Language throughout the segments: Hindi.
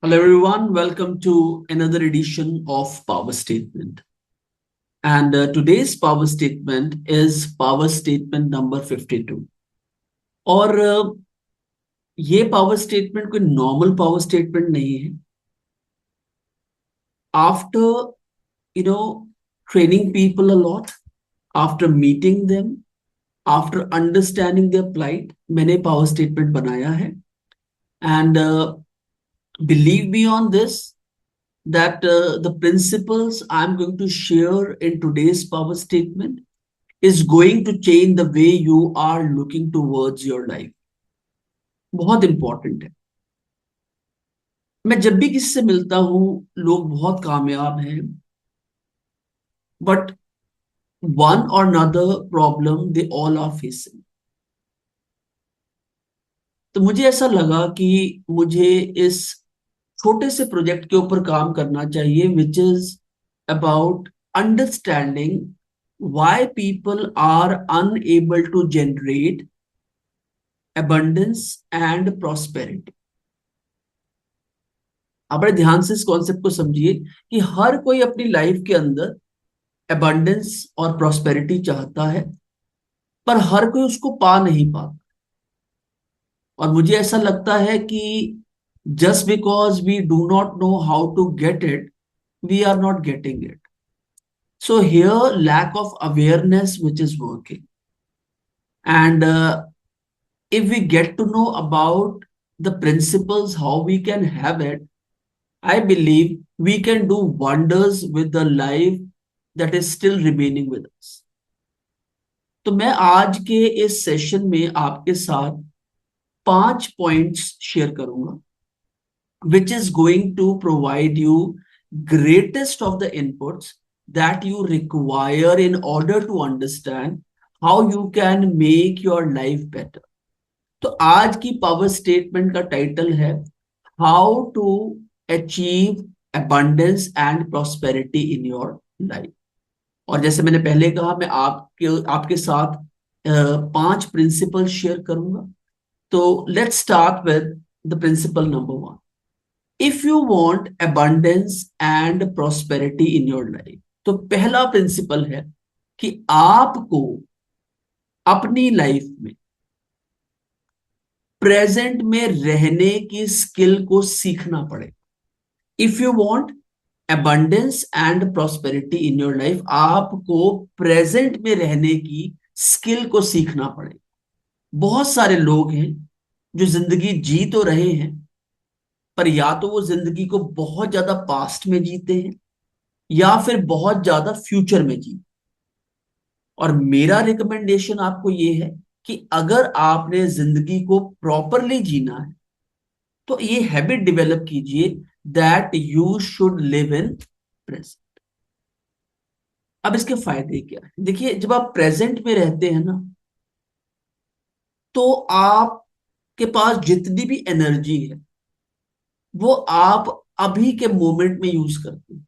Hello, everyone. Welcome to another edition of Power Statement. And today's power statement is power statement number 52. और ये पावर स्टेटमेंट कोई नॉर्मल पावर स्टेटमेंट नहीं है. After you know training people a lot, after meeting them, after understanding their plight, मैंने पावर स्टेटमेंट बनाया है. And believe me on this, that the principles I'm going to share in today's power statement is going to change the way you are looking towards your life. बहुत इंपॉर्टेंट है. मैं जब भी किसी से मिलता हूं, लोग बहुत कामयाब हैं, but one or another problem they all are facing. तो मुझे ऐसा लगा कि मुझे इस छोटे से प्रोजेक्ट के ऊपर काम करना चाहिए, which is about understanding why people are unable to generate abundance and prosperity. आप बड़े ध्यान से इस कॉन्सेप्ट को समझिए कि हर कोई अपनी लाइफ के अंदर abundance और prosperity चाहता है, पर हर कोई उसको पा नहीं पाता. और मुझे ऐसा लगता है कि just because we do not know how to get it, we are not getting it. So here, lack of awareness which is working. And if we get to know about the principles, how we can have it, I believe we can do wonders with the life that is still remaining with us. तो मैं आज के इस सेशन में आपके साथ 5 पॉइंट्स शेयर करूंगा, which is going to provide you greatest of the inputs that you require in order to understand how you can make your life better. तो आज की पावर स्टेटमेंट का टाइटल है how to achieve abundance and prosperity in your life. और जैसे मैंने पहले कहा, मैं आपके साथ 5 प्रिंसिपल शेयर करूंगा. तो let's start with the principle number 1. If you want abundance and prosperity in your life, तो पहला प्रिंसिपल है कि आपको अपनी लाइफ में प्रेजेंट में रहने की स्किल को सीखना पड़ेगा. If you want abundance and prosperity in your life, आपको प्रेजेंट में रहने की स्किल को सीखना पड़ेगा. बहुत सारे लोग हैं जो जिंदगी जी तो रहे हैं, पर या तो वो जिंदगी को बहुत ज्यादा पास्ट में जीते हैं या फिर बहुत ज्यादा फ्यूचर में जीते. और मेरा रिकमेंडेशन आपको ये है कि अगर आपने जिंदगी को प्रॉपरली जीना है, तो ये हैबिट डेवलप कीजिए that you should live in present. अब इसके फायदे क्या है? देखिए, जब आप प्रेजेंट में रहते हैं ना, तो आपके पास जितनी भी एनर्जी है वो आप अभी के मोमेंट में यूज करते हैं.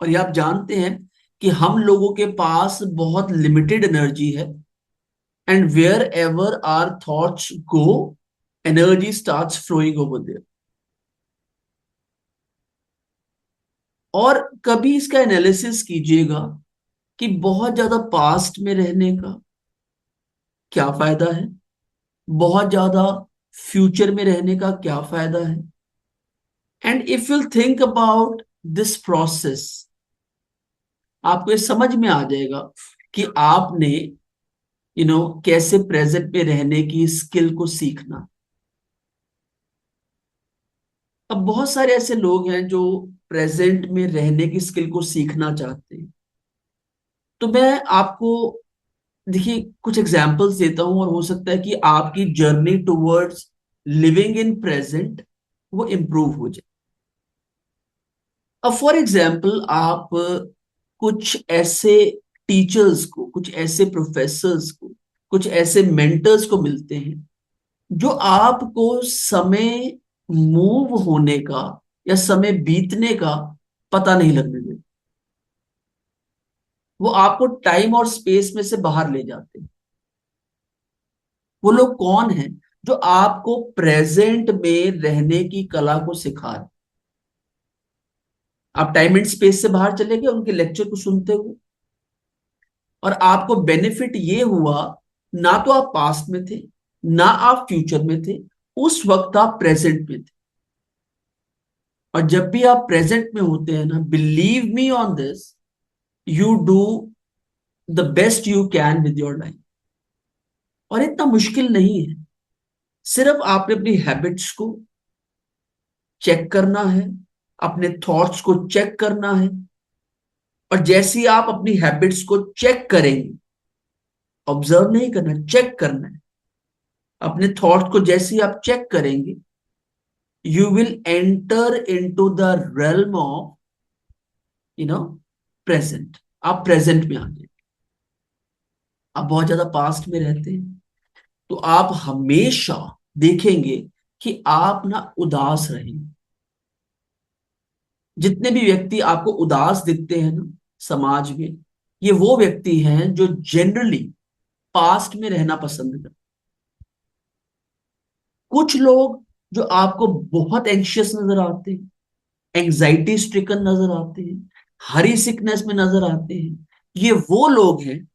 और ये आप जानते हैं कि हम लोगों के पास बहुत लिमिटेड एनर्जी है. And wherever are thoughts go, energy starts flowing over there. और कभी इसका एनालिसिस कीजिएगा कि बहुत ज्यादा पास्ट में रहने का क्या फायदा है, बहुत ज्यादा फ्यूचर में रहने का क्या फायदा है. And if you think about this process, आपको ये समझ में आ जाएगा कि आपने कैसे प्रेजेंट में रहने की स्किल को सीखना. अब बहुत सारे ऐसे लोग हैं जो प्रेजेंट में रहने की स्किल को सीखना चाहते हैं. तो मैं आपको, देखिए, कुछ एग्जांपल्स देता हूं और हो सकता है कि आपकी journey towards living in present वो इंप्रूव हो जाए. अब फॉर एग्जांपल, आप कुछ ऐसे टीचर्स को, कुछ ऐसे प्रोफेसर्स को, कुछ ऐसे मेंटर्स को मिलते हैं जो आपको समय मूव होने का या समय बीतने का पता नहीं लगने देते. वो आपको टाइम और स्पेस में से बाहर ले जाते हैं. वो लोग कौन हैं? जो आपको प्रेजेंट में रहने की कला को सिखा रहे। आप टाइम एंड स्पेस से बाहर चले गए उनके लेक्चर को सुनते हुए, और आपको बेनिफिट ये हुआ, ना तो आप पास्ट में थे, ना आप फ्यूचर में थे, उस वक्त आप प्रेजेंट में थे। और जब भी आप प्रेजेंट में होते हैं ना, believe me on this, you do the best you can with your life. और इतना मुश्किल नहीं है, सिर्फ आपने अपनी हैबिट्स को चेक करना है, अपने थॉट्स को चेक करना है। और जैसे ही आप अपनी हैबिट्स को चेक करेंगे, ऑब्जर्व नहीं करना, चेक करना है, अपने थॉट्स को जैसे ही आप चेक करेंगे, you will enter into the realm of present. आप प्रेजेंट में आ जाए। आप बहुत ज्यादा पास्ट में रहते हैं तो आप हमेशा देखेंगे कि आप ना उदास रहेंगे। जितने भी व्यक्ति आपको उदास दिखते हैं ना समाज में, ये वो व्यक्ति हैं जो जनरली पास्ट में रहना पसंद करते हैं। कुछ लोग जो आपको बहुत एंशियस नजर आते हैं, एंजाइटी स्ट्रिकन नजर आते हैं, हरी सिकनेस में नजर आते हैं, ये वो लोग हैं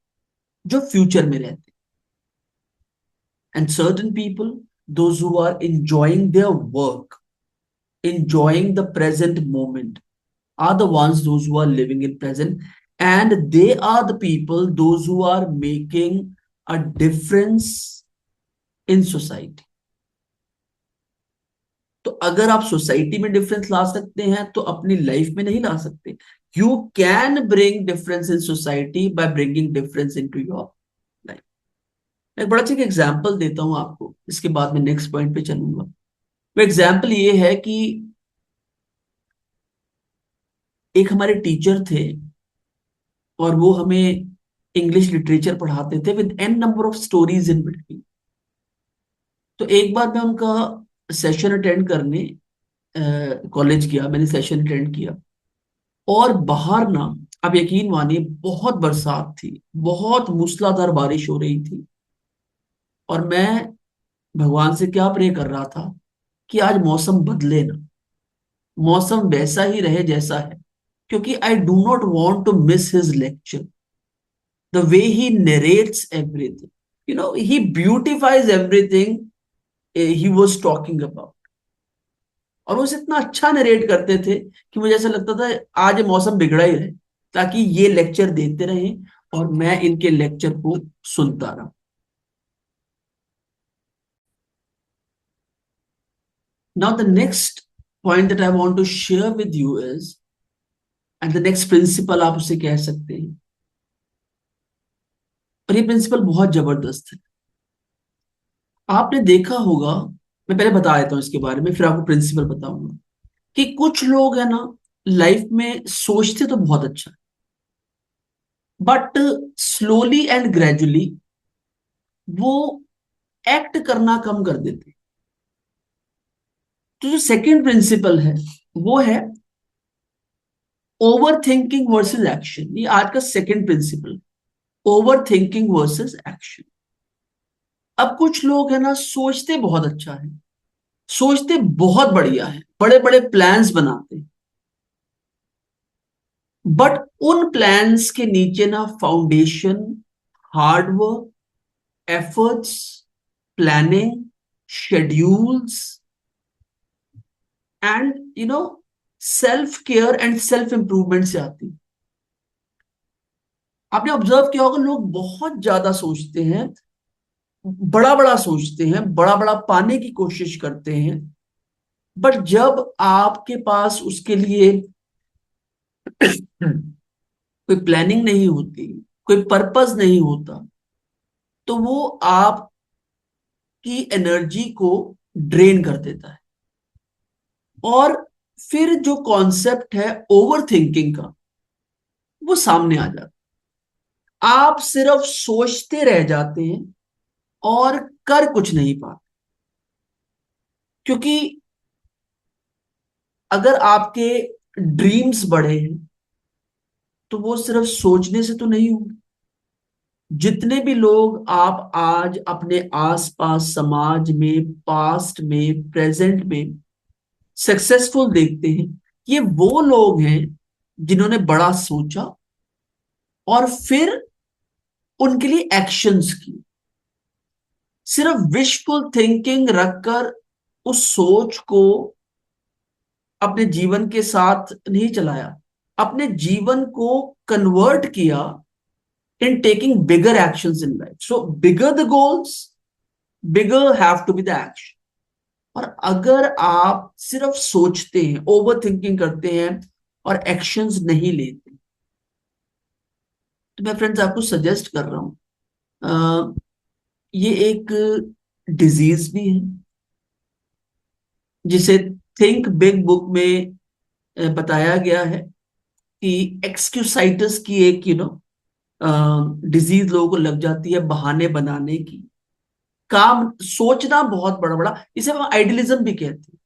जो फ्यूचर में रहते हैं। And certain people, those who are enjoying their work, enjoying the present moment, are the ones those who are living in present, and they are the people those who are making a difference in society. तो अगर आप सोसाइटी में डिफरेंस ला सकते हैं तो अपनी लाइफ में नहीं ला सकते? You can bring difference in society by bringing difference into your life. मैं एक बड़ा अच्छा एग्जांपल देता हूं आपको, इसके बाद मैं नेक्स्ट पॉइंट पे चलूंगा। वो एग्जांपल ये है कि एक हमारे टीचर थे, और वो हमें इंग्लिश लिटरेचर पढ़ाते थे with an number of stories in between. तो एक बार मैं उनका सेशन अटेंड करने कॉलेज गया, मैंने सेशन अटेंड किया, और बाहर ना, आप यकीन मानिए, बहुत बरसात थी, बहुत मूसलाधार बारिश हो रही थी। और मैं भगवान से क्या प्रे कर रहा था कि आज मौसम बदले ना, मौसम वैसा ही रहे जैसा है, क्योंकि I do not want to miss his lecture, the way he narrates everything, he beautifies everything he was talking about. और वो इतना अच्छा नरेट करते थे कि मुझे ऐसा लगता था आज ये मौसम बिगड़ा ही रहे, ताकि ये लेक्चर देते रहे और मैं इनके लेक्चर को सुनता रहा। Now the next point that I want to share with you is, and the next principle आप उसे कह सकते हैं, और ये प्रिंसिपल बहुत जबरदस्त है। आपने देखा होगा, मैं पहले बता देता हूं इसके बारे में, फिर आपको प्रिंसिपल बताऊंगा, कि कुछ लोग है ना, लाइफ में सोचते तो बहुत अच्छा है, बट स्लोली एंड ग्रेजुअली वो एक्ट करना कम कर देते हैं। तो जो सेकंड प्रिंसिपल है वो है ओवर थिंकिंग वर्सेस एक्शन। ये आज का second principle, over thinking versus action. अब कुछ लोग है ना, सोचते बहुत अच्छा है, सोचते बहुत बढ़िया है, बड़े बड़े प्लान्स बनाते हैं, बट उन प्लान्स के नीचे ना foundation, hard work, efforts, planning, schedules, and self care and self improvement से आती। आपने ऑब्जर्व किया होगा, लोग बहुत ज्यादा सोचते हैं, बड़ा बड़ा सोचते हैं, बड़ा बड़ा पाने की कोशिश करते हैं, बट जब आपके पास उसके लिए कोई प्लानिंग नहीं होती, कोई पर्पस नहीं होता, तो वो आपकी एनर्जी को ड्रेन कर देता है। और फिर जो कॉन्सेप्ट है ओवर थिंकिंग का, वो सामने आ जाता है। आप सिर्फ सोचते रह जाते हैं और कर कुछ नहीं पाते, क्योंकि अगर आपके ड्रीम्स बड़े हैं तो वो सिर्फ सोचने से तो नहीं होंगे, जितने भी लोग आप आज अपने आसपास समाज में, पास्ट में, प्रेजेंट में सक्सेसफुल देखते हैं, ये वो लोग हैं जिन्होंने बड़ा सोचा और फिर उनके लिए एक्शंस की। सिर्फ विशफुल थिंकिंग रखकर उस सोच को अपने जीवन के साथ नहीं चलाया, अपने जीवन को कन्वर्ट किया in taking bigger actions in life. So bigger the goals, bigger have to be the action. और अगर आप सिर्फ सोचते हैं, ओवर थिंकिंग करते हैं और एक्शंस नहीं लेते, तो मैं फ्रेंड्स आपको सजेस्ट कर रहा हूं, ये एक डिजीज भी है जिसे थिंक बिग बुक में बताया गया है कि एक्सक्यूसाइटिस की एक डिजीज लोगों को लग जाती है, बहाने बनाने की, काम सोचना बहुत बड़ा बड़ा, इसे हम आइडियलिज्म भी कहते हैं।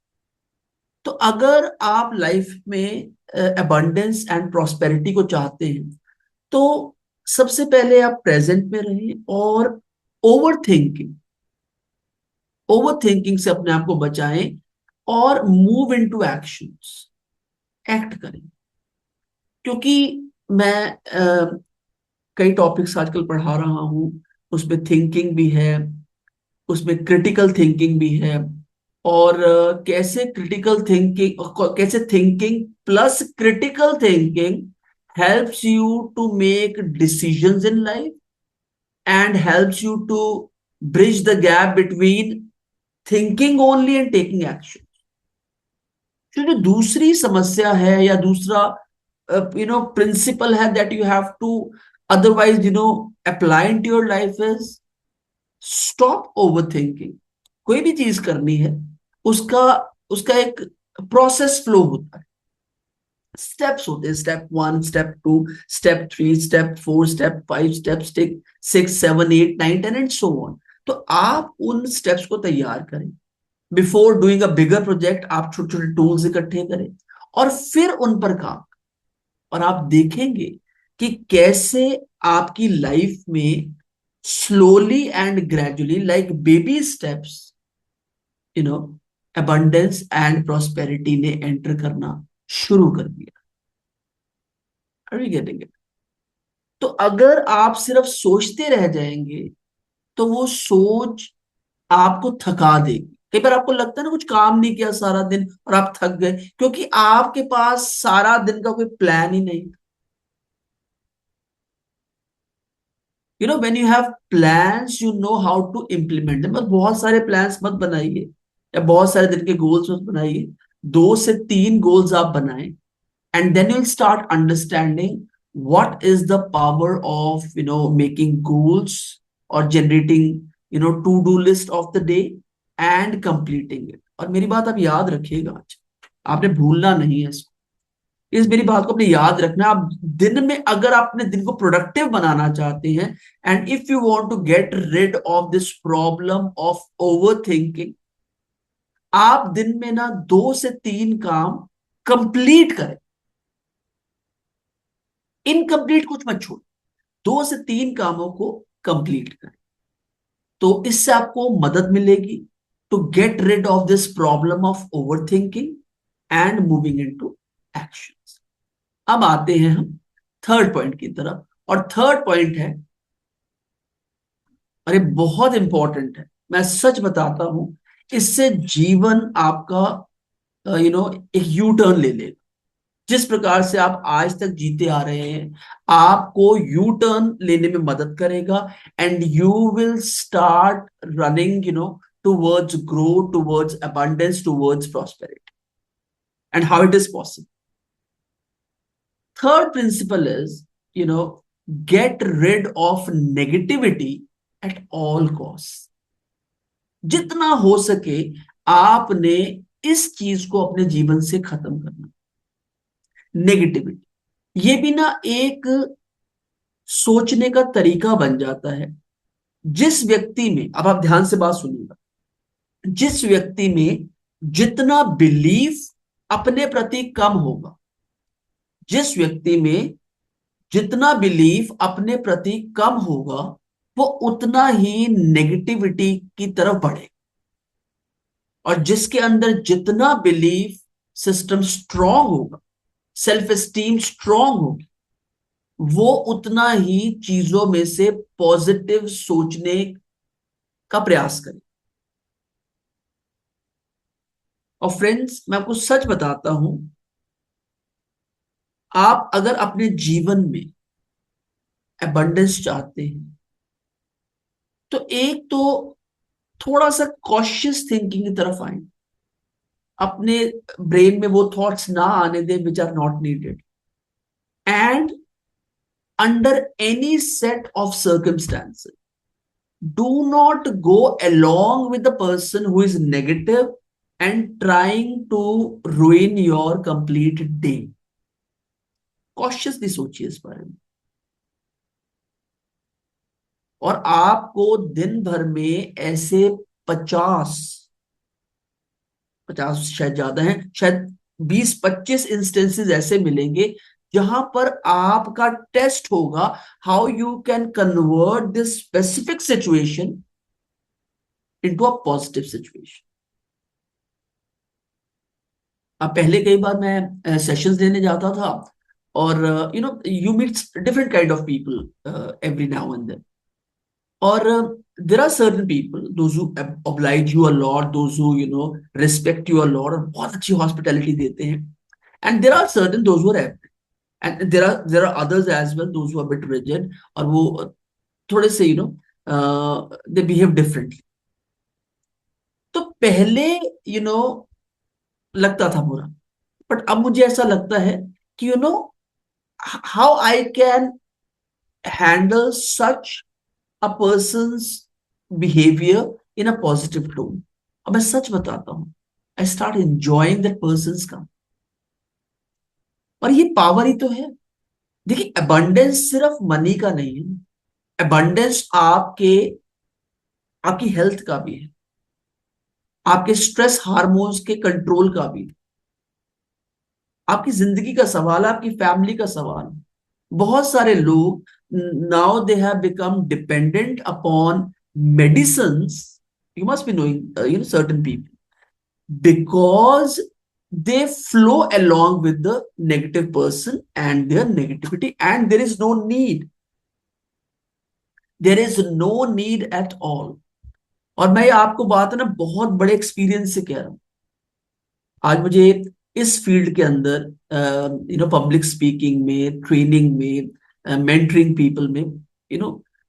तो अगर आप लाइफ में अबंडेंस एंड प्रॉस्पेरिटी को चाहते हैं, तो सबसे पहले आप प्रेजेंट में रहें और ओवर थिंकिंग ओवर थिंकिंग से अपने आप को बचाएं और मूव इनटू एक्शंस, एक्ट करें। क्योंकि मैं कई टॉपिक्स आजकल पढ़ा रहा हूं, उसमें थिंकिंग भी है, उसमें क्रिटिकल थिंकिंग भी है, और कैसे thinking plus critical thinking helps you to make decisions in life and helps you to bridge the gap between thinking only and taking action। तो जो दूसरी समस्या है या दूसरा प्रिंसिपल है that you have to otherwise apply into your life is stop overthinking। कोई भी चीज करनी है, उसका उसका एक प्रोसेस फ्लो होता है, स्टेप्स होते हैं, step 1, step 2, step 3, step 4, step 5, step 6, 7, 8, 9, 10 and so on. तो आप उन स्टेप्स को तैयार करें। Before doing a bigger project आप छोटे छोटे टूल्स इकट्ठे करें और फिर उन पर काम, और आप देखेंगे कि कैसे आपकी लाइफ में slowly and gradually, like baby steps, you know abundance and prosperity ने एंटर करना शुरू कर दिया। Are we getting it? तो अगर आप सिर्फ सोचते रह जाएंगे तो वो सोच आपको थका देगी। कई बार आपको लगता है ना, कुछ काम नहीं किया सारा दिन और आप थक गए, क्योंकि आपके पास सारा दिन का कोई प्लान ही नहीं। When you have plans you know how to implement them. बस बहुत सारे प्लान्स मत बनाइए या बहुत सारे दिन के गोल्स मत बनाइए, 2 से 3 गोल्स आप बनाएं, and then you'll start understanding what is the power of making goals or generating to-do list of the day and completing it। और मेरी बात आप याद रखिएगा, आज आपने भूलना नहीं है इसको, इस मेरी बात को अपने याद रखना। आप दिन में, अगर आप अपने दिन को प्रोडक्टिव बनाना चाहते हैं, and if you want to get rid of this problem of over thinking, आप दिन में ना 2 से 3 काम कंप्लीट करें, इनकम्प्लीट कुछ मत छोड़, 2 से 3 कामों को कंप्लीट करें। तो इससे आपको मदद मिलेगी to get rid of this problem of over thinking and moving into actions. अब आते हैं हम थर्ड पॉइंट की तरफ, और थर्ड पॉइंट है, अरे बहुत इंपॉर्टेंट है, मैं सच बताता हूं, इससे जीवन आपका एक यू टर्न ले लेगा। जिस प्रकार से आप आज तक जीते आ रहे हैं, आपको यू टर्न लेने में मदद करेगा, and you will start running towards grow, towards abundance, towards prosperity। And how it is possible? Third principle is get rid of negativity at all cost. जितना हो सके आपने इस चीज को अपने जीवन से खत्म करना, नेगेटिविटी। ये भी ना एक सोचने का तरीका बन जाता है। जिस व्यक्ति में, अब आप ध्यान से बात सुनिएगा, जिस व्यक्ति में जितना बिलीफ अपने प्रति कम होगा, जिस व्यक्ति में जितना बिलीफ अपने प्रति कम होगा, वो उतना ही नेगेटिविटी की तरफ बढ़े। और जिसके अंदर जितना बिलीफ सिस्टम स्ट्रांग होगा, सेल्फ एस्टीम स्ट्रांग होगी, वो उतना ही चीजों में से पॉजिटिव सोचने का प्रयास करे। और फ्रेंड्स, मैं आपको सच बताता हूं, आप अगर अपने जीवन में एबंडेंस चाहते हैं, तो एक तो थोड़ा सा कॉशियस थिंकिंग की तरफ आए। अपने ब्रेन में वो थॉट्स ना आने दें which are not needed. And under any set of circumstances, do not go along with the person who is negative and trying to ruin your complete day। Cautiously सोचिए इस बारे में। और आपको दिन भर में ऐसे 50, 50 शायद ज्यादा है, शायद 20-25 इंस्टेंसेस ऐसे मिलेंगे जहां पर आपका टेस्ट होगा how you can convert this specific situation into a positive situation. अब पहले कई बार मैं सेशंस देने जाता था, और you meet different kind of people every now and then. और there are certain people those who oblige you a lot, those who respect you a lot और बहुत अच्छी हॉस्पिटैलिटी देते हैं। And there are certain those who are, and there are others as well those who are bit rigid, और वो थोड़े से दे बिहेव डिफरेंटली। तो पहले यू नो लगता था बुरा, बट अब मुझे ऐसा लगता है कि how I can handle such a person's behavior in a positive tone। अब मैं सच बताता हूं, I start enjoying that person's काम। और ये पावर ही तो है। देखिए, abundance सिर्फ मनी का नहीं है, abundance आपकी हेल्थ का भी है, आपके स्ट्रेस हार्मोन्स के कंट्रोल का भी है, आपकी जिंदगी का सवाल है, आपकी फैमिली का सवाल है। बहुत सारे लोग now they have become dependent upon medicines, you must be knowing certain people, because they flow along with the negative person and their negativity, and there is no need at all। और मैं आपको बात है ना, बहुत बड़े एक्सपीरियंस से कह रहा हूं। आज मुझे इस फील्ड के अंदर पब्लिक स्पीकिंग में, ट्रेनिंग में, मेंटरिंग पीपल में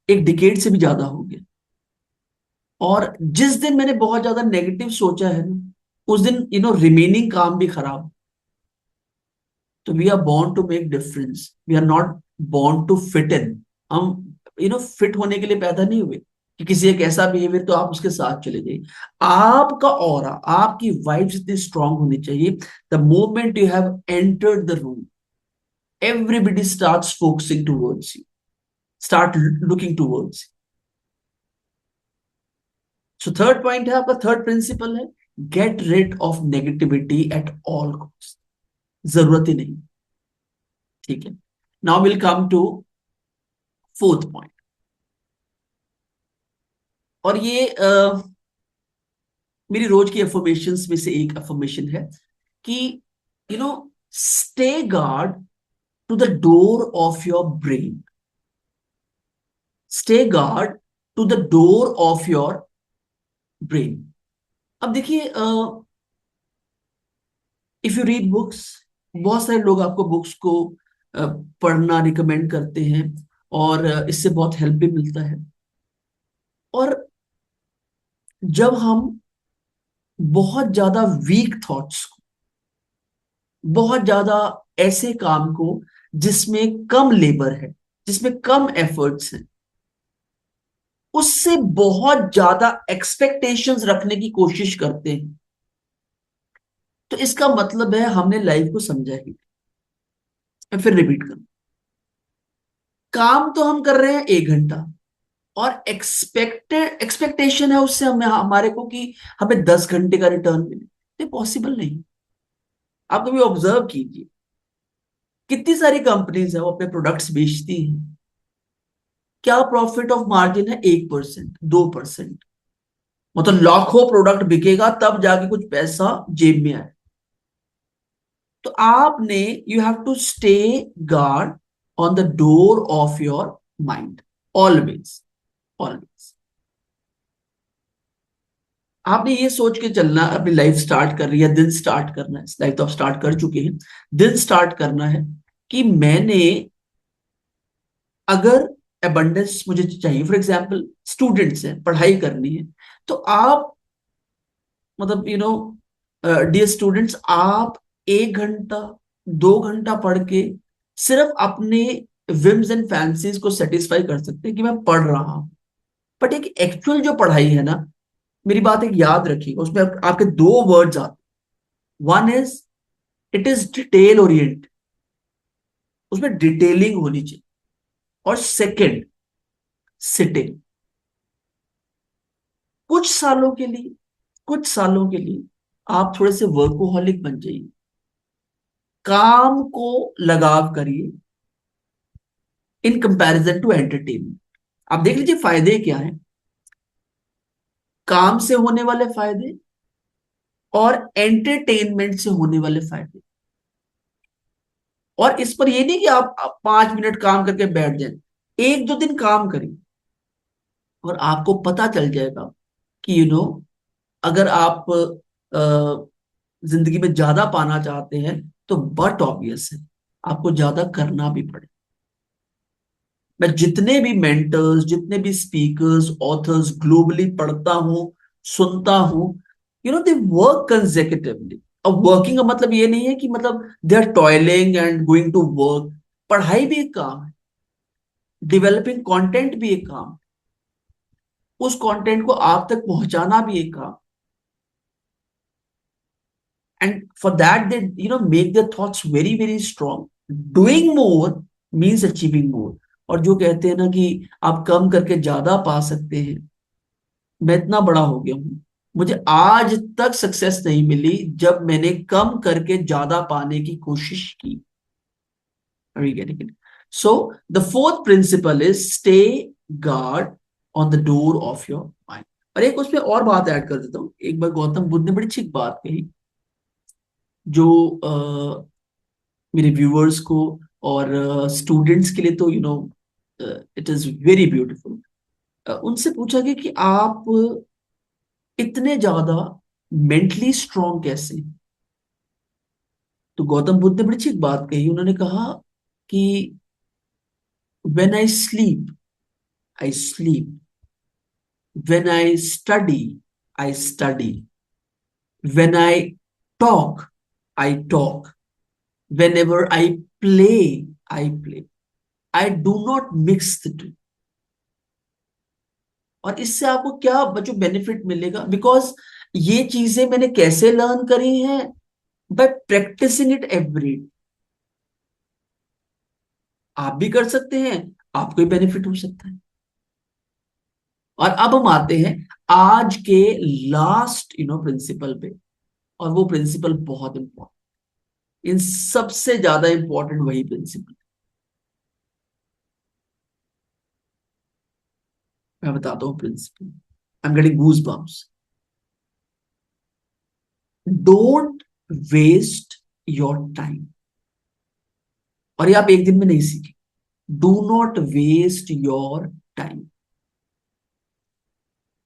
एक डिकेड से भी ज्यादा हो गया। और जिस दिन मैंने बहुत ज्यादा नेगेटिव सोचा है ना, उस दिन रिमेनिंग काम भी खराब। तो we are born to make difference, we are not born to fit in. हम फिट होने के लिए पैदा नहीं हुए कि किसी एक ऐसा बिहेवियर तो आप उसके साथ चले जाइए। आपका ऑरा, आपकी वाइब्स इतनी स्ट्रांग होनी चाहिए, the moment you have entered the room, everybody starts focusing towards you, start looking towards you। So third point है आपका, थर्ड प्रिंसिपल है, get rid of negativity at all cost. जरूरत ही नहीं। ठीक है, now will come to fourth point. और ये मेरी रोज की अफर्मेशंस में से एक अफर्मेशन है कि stay guard to the door of your brain. Stay guard to the door of your brain. अब देखिए, इफ यू रीड बुक्स, बहुत सारे लोग आपको बुक्स को पढ़ना रिकमेंड करते हैं, और इससे बहुत हेल्प भी मिलता है। और जब हम बहुत ज्यादा वीक थॉट्स को, बहुत ज्यादा ऐसे काम को जिसमें कम लेबर है, जिसमें कम एफर्ट्स हैं, उससे बहुत ज्यादा एक्सपेक्टेशंस रखने की कोशिश करते हैं, तो इसका मतलब है हमने लाइफ को समझा ही। मैं फिर रिपीट करूं, काम तो हम कर रहे हैं 1 घंटा, और एक्सपेक्टेशन है उससे हमें, हमारे को कि हमें 10 घंटे का रिटर्न मिले। ये पॉसिबल नहीं। आप कभी ऑब्जर्व कीजिए, कितनी सारी कंपनीज है वो अपने प्रोडक्ट्स बेचती हैं, क्या प्रॉफिट ऑफ मार्जिन है? 1%, 2%। मतलब लाखों प्रोडक्ट बिकेगा तब जाके कुछ पैसा जेब में आए। तो आपने, you have to stay guard on the door of your mind, always, always. आपने ये सोच के चलना, अपनी लाइफ स्टार्ट कर रही है, दिन स्टार्ट करना है, लाइफ तो आप स्टार्ट कर चुके हैं, दिन स्टार्ट करना है कि मैंने, अगर अबंडेंस मुझे चाहिए, फॉर एग्जाम्पल स्टूडेंट्स हैं, पढ़ाई करनी है, तो आप, मतलब डियर स्टूडेंट्स, आप 1 घंटा 2 घंटा पढ़ के सिर्फ अपने विम्स एंड फैंसीज को सेटिस्फाई कर सकते हैं कि मैं पढ़ रहा हूं। बट एक एक्चुअल जो पढ़ाई है ना, मेरी बात एक याद रखिएगा, उसमें आपके दो वर्ड्स आते। One is, it is detail Orient, उसमें डिटेलिंग होनी चाहिए। और सेकंड, सिटिंग। कुछ सालों के लिए, कुछ सालों के लिए आप थोड़े से वर्कोहॉलिक बन जाइए, काम को लगाव करिए इन कंपैरिजन टू एंटरटेनमेंट। आप देख लीजिए फायदे क्या हैं, काम से होने वाले फायदे और एंटरटेनमेंट से होने वाले फायदे। और इस पर ये नहीं कि आप 5 मिनट काम करके बैठ जाएं, 1-2 दिन काम करिए और आपको पता चल जाएगा कि अगर आप जिंदगी में ज्यादा पाना चाहते हैं तो बट ऑब्वियस है आपको ज्यादा करना भी पड़े। मैं जितने भी मेंटर्स, जितने भी स्पीकर्स, ऑथर्स ग्लोबली पढ़ता हूं, सुनता हूं, दे वर्क कंसेक्यूटिवली। अब वर्किंग का मतलब ये नहीं है कि मतलब they are toiling and going to work. पढ़ाई भी एक काम है, डेवलपिंग कंटेंट भी एक काम है, उस कंटेंट को आप तक पहुंचाना भी एक काम। And for that they make their thoughts very very strong. Doing more means achieving more. और जो कहते हैं ना कि आप कम करके ज्यादा पा सकते हैं, मैं इतना बड़ा हो गया हूं, मुझे आज तक सक्सेस नहीं मिली जब मैंने कम करके ज्यादा पाने की कोशिश की। Are you getting it? So the fourth principle is stay guard on the door of your mind. और एक उसमें और बात ऐड कर देता हूँ। एक बार गौतम बुद्ध ने बड़ी अच्छी बात कही, जो मेरे व्यूअर्स को और स्टूडेंट्स के लिए तो इट इज वेरी ब्यूटीफुल। उनसे पूछा गया कि आप इतने ज्यादा मेंटली स्ट्रांग कैसे हैं? तो गौतम बुद्ध ने बड़ी अच्छी बात कही, उन्होंने कहा कि when I sleep, I sleep, when I study, I study. When I talk, I talk. Whenever I play, I play. I do not mix the two. और इससे आपको क्या बच्चों बेनिफिट मिलेगा? बिकॉज ये चीजें मैंने कैसे लर्न करी हैं? By practising it every. आप भी कर सकते हैं, आपको भी बेनिफिट हो सकता है। और अब हम आते हैं आज के लास्ट प्रिंसिपल पे, और वो प्रिंसिपल बहुत इंपॉर्टेंट, इन सबसे ज्यादा इंपॉर्टेंट वही प्रिंसिपल। मैं बताता हूं principle, I am getting goose bumps. Don't waste your time. और ये आप एक दिन में नहीं सीखे। Do not waste your time.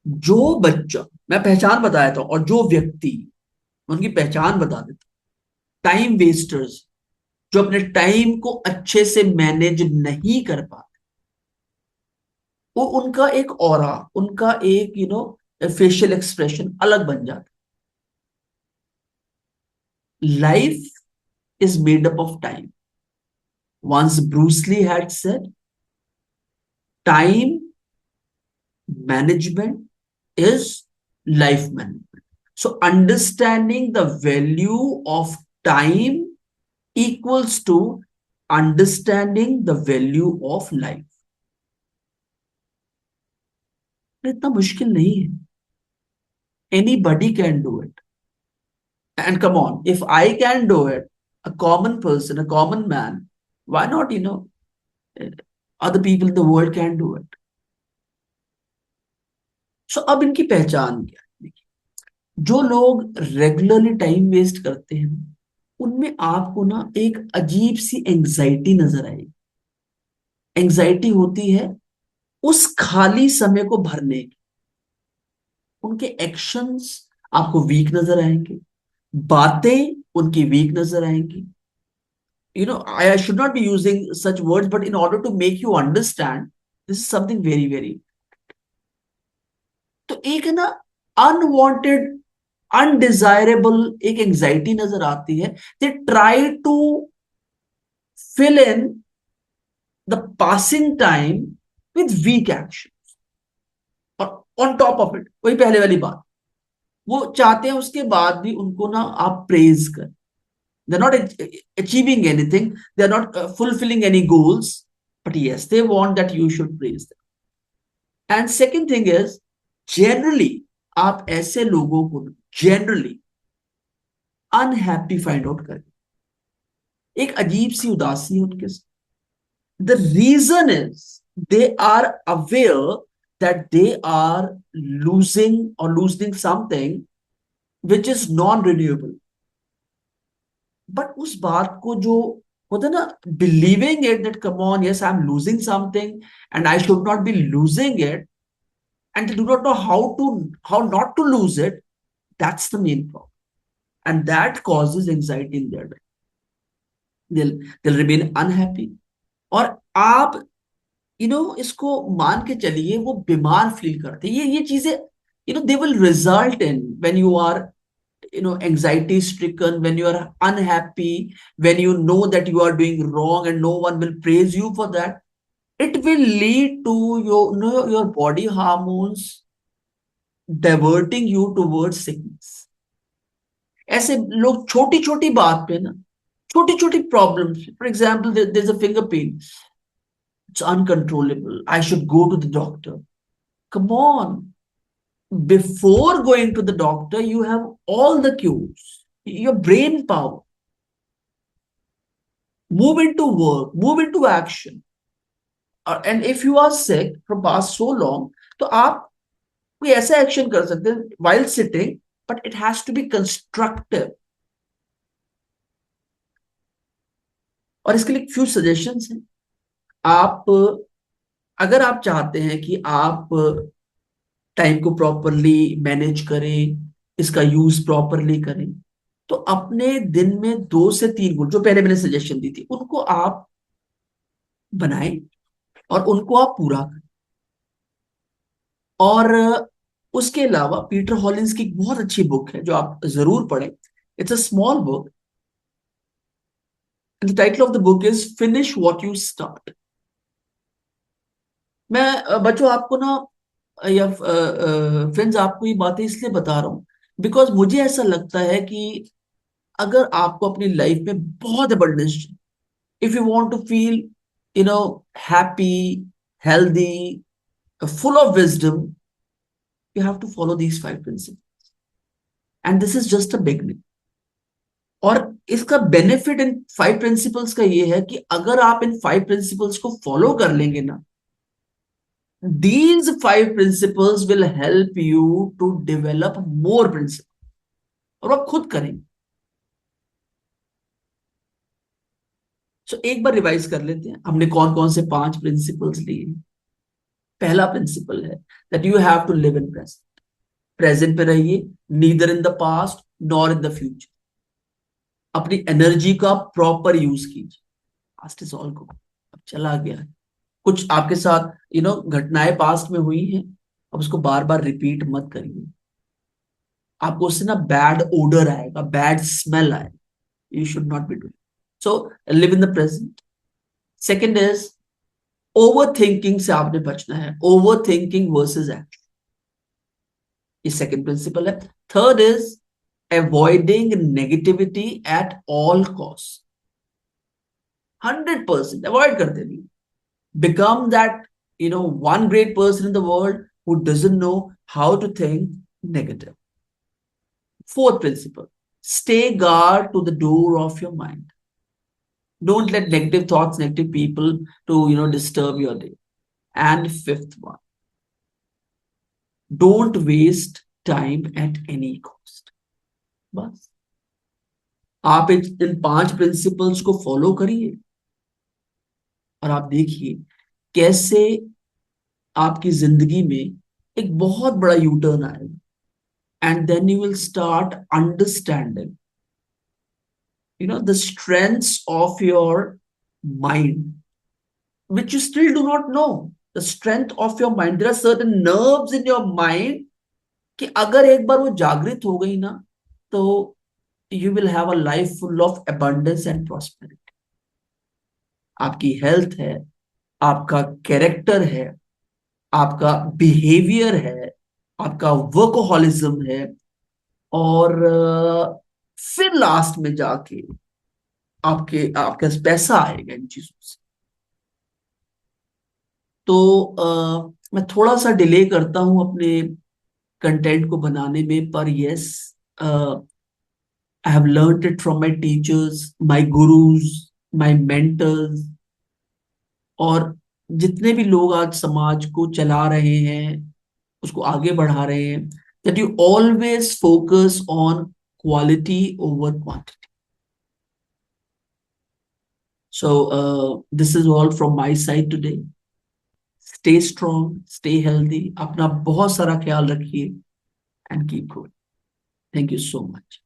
जो बच्चा, मैं पहचान बताया था, और जो व्यक्ति, उनकी पहचान बता देता, टाइम वेस्टर्स, जो अपने टाइम को अच्छे से मैनेज नहीं कर पाते, वो उनका एक ऑरा, उनका एक फेशियल एक्सप्रेशन अलग बन जाता। Life is made up of time. Once Bruce Lee had said, time management is life management. So, understanding the value of time equals to understanding the value of life. इतना मुश्किल नहीं है. Anybody can do it. And come on, if I can do it, a common person, a common man Why not, other people in the world can do it. So अब इनकी पहचान क्या है? देखिए, जो लोग रेगुलरली टाइम वेस्ट करते हैं ना, उनमें आपको ना एक अजीब सी एंजाइटी नजर आएगी। एंजाइटी होती है उस खाली समय को भरने की। उनके एक्शंस आपको वीक नजर आएंगे, बातें उनकी वीक नजर आएंगी। I should not be using such words, but in order to make you understand, this is something very, very. तो एक है ना, अनवांटेड, अनडिजायरेबल एक एंजाइटी नजर आती है। They try to fill in the passing time with weak action, और ऑन टॉप ऑफ इट वही पहले वाली बात, वो चाहते हैं उसके बाद भी उनको ना आप प्रेज करें। They're not achieving anything, they're not fulfilling any goals, but yes, they want that you should praise them. And second thing is, generally आप ऐसे लोगों को जनरली अनहैप्पी फाइंड आउट करें। एक अजीब सी उदासी है उनके साथ। The reason is they are aware that they are losing or losing something which is non-renewable. But उस बात को जो होता है ना, believing it that come on, yes I am losing something and I should not be losing it, and they do not know how not to lose it, that's the main problem, and that causes anxiety in their life. they'll remain unhappy, और आप इसको मान के चलिए वो बीमार फील करते हैं। ये चीजें they will result in when you are anxiety stricken, when you are unhappy, when you know that you are doing wrong and no one will praise you for that, it will lead to your body hormones diverting you towards sickness. ऐसे लोग छोटी छोटी बात पे ना, छोटी छोटी problems, for example there's a finger pain, it's uncontrollable, I should go to the doctor. Come on, before going to the doctor you have all the cues, your brain power, move into work, move into action. And if you are sick from past so long, तो आप कोई ऐसा एक्शन कर सकते हैं while sitting, but it has to be constructive. और इसके लिए फ्यू सजेशंस हैं। आप, अगर आप चाहते हैं कि आप टाइम को प्रॉपरली मैनेज करें, इसका यूज प्रॉपरली करें, तो अपने दिन में 2 से 3 गोल जो पहले मैंने सजेशन दी थी उनको आप बनाएं और उनको आप पूरा करें। और उसके अलावा पीटर हॉलिंस की एक बहुत अच्छी बुक है जो आप जरूर पढ़ें। It's a small book, the title of the book is finish what you start. मैं बच्चों आपको ना, या फ्रेंड्स आपको ये बातें इसलिए बता रहा हूं बिकॉज मुझे ऐसा लगता है कि अगर आपको अपनी लाइफ में बहुत abundance, if you want to feel happy, healthy, full of wisdom, you have to follow these 5 principles, and this is just a beginning. और इसका बेनिफिट इन 5 प्रिंसिपल्स का ये है कि अगर आप इन 5 प्रिंसिपल्स को फॉलो कर लेंगे ना, these 5 principles will help you to develop more principles, और आप खुद करेंगे। सो एक बार रिवाइज कर लेते हैं हमने कौन कौन से 5 प्रिंसिपल्स लिए। पहला प्रिंसिपल है that you have to live in present. Present पे रहिए, neither in the past nor in the future. अपनी एनर्जी का प्रॉपर यूज कीजिए। पास्ट इज ऑल गो, अब चला गया है। कुछ आपके साथ घटनाएं पास्ट में हुई हैं, अब उसको बार बार रिपीट मत करिए। आपको उससे ना बैड ओडर आएगा, बैड स्मेल आएगा। You should not be doing so. Live in the present. Second is over thinking से आपने बचना है। ओवर थिंकिंग वर्सेज एक्शन, ये सेकेंड प्रिंसिपल है। Third is avoiding negativity at all cost. 100% avoid करते रहिए। Become that one great person in the world who doesn't know how to think negative. Fourth principle, stay guard to the door of your mind. Don't let negative thoughts, negative people to disturb your day. And fifth one, don't waste time at any cost. बस आप इन 5 प्रिंसिपल्स को फॉलो करिए और आप देखिए कैसे आपकी जिंदगी में एक बहुत बड़ा यू टर्न आएगा, and then you will start understanding the strengths of your mind, which you still do not know. The strength of your mind, there are certain nerves in your mind कि अगर एक बार वो जागृत हो गई ना, तो you will have a life full of abundance and prosperity. आपकी हेल्थ है, आपका कैरेक्टर है, आपका बिहेवियर है, आपका वर्कोहॉलिज्म है, और फिर लास्ट में जाके आपके आपके पास पैसा आएगा इन चीजों से। तो मैं थोड़ा सा डिले करता हूं अपने कंटेंट को बनाने में, पर yes, I have learned it from my teachers, my gurus, my mentors, और जितने भी लोग आज समाज को चला रहे हैं, उसको आगे बढ़ा रहे हैं, that you always focus on quality over quantity. So this is all from my side today. Stay strong, stay healthy. अपना बहुत सारा ख्याल रखिए and keep going. Thank you so much.